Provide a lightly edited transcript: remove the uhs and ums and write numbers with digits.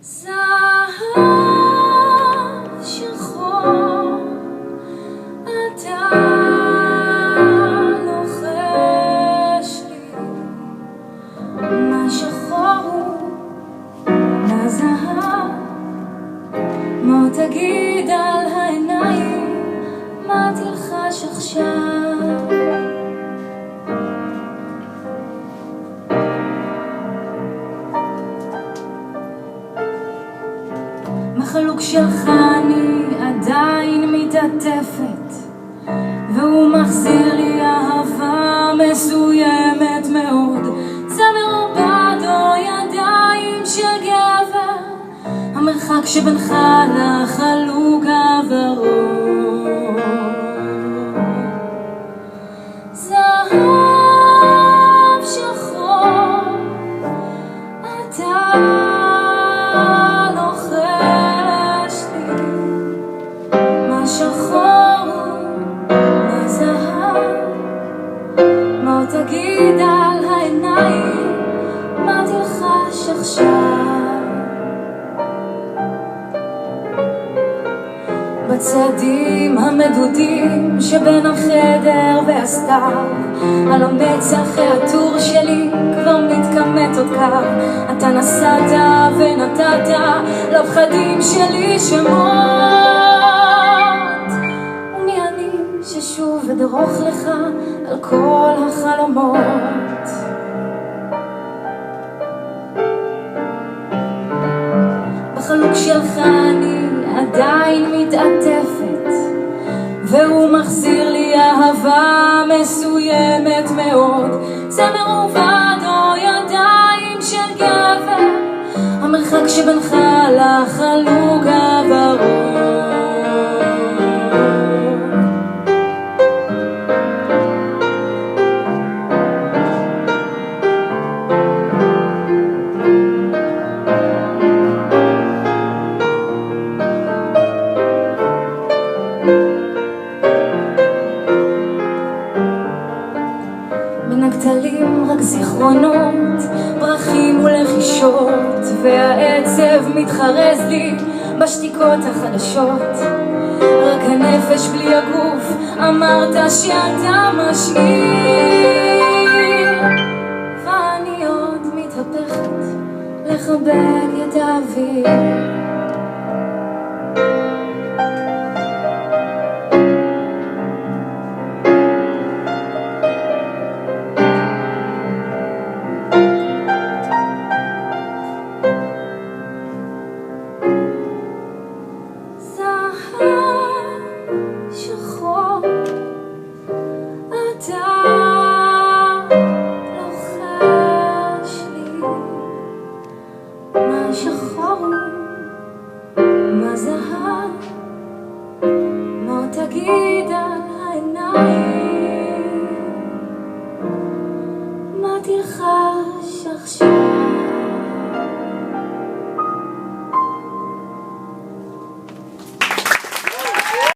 זהב שחור אתה לוחש לי, מה שחור הוא מה זהב, מה תגיד על העיניים, מה תלחש עכשיו. בחלוק שלך אני עדיין מתעטפת, והוא מחזיר לי אהבה מסוימת מאוד. זה מרובד או ידיים של גבר, המרחק שבינך לחלוק הוורוד. זהב שחור אתה תגיד על העיניים, מה תלחש עכשיו. בצעדים המדודים שבין החדר והסתיו, על המצח העטור שלי כבר מתכמת עוד קו. אתה נסעת ונתת לפחדים שלי שמות, ומי אני ששוב אדרוך לך על כל החלומות. בחלוק שלך אני עדיין מתעטפת, והוא מחזיר לי אהבה מסוימת מאוד. זה מרובד או ידיים של גבר, המרחק שבינך לחלוק הוורוד. בין הכתלים רק זיכרונות, פרחים ולחישות, והעצב מתחרז לי בשתיקות החדשות. רק הנפש בלי הגוף, אמרת שאתה משאיר, ואני עוד מתהפכת לחבק את האוויר. מה שחור מה זהב, מה תגיד על העיניים, מה תלחש עכשיו.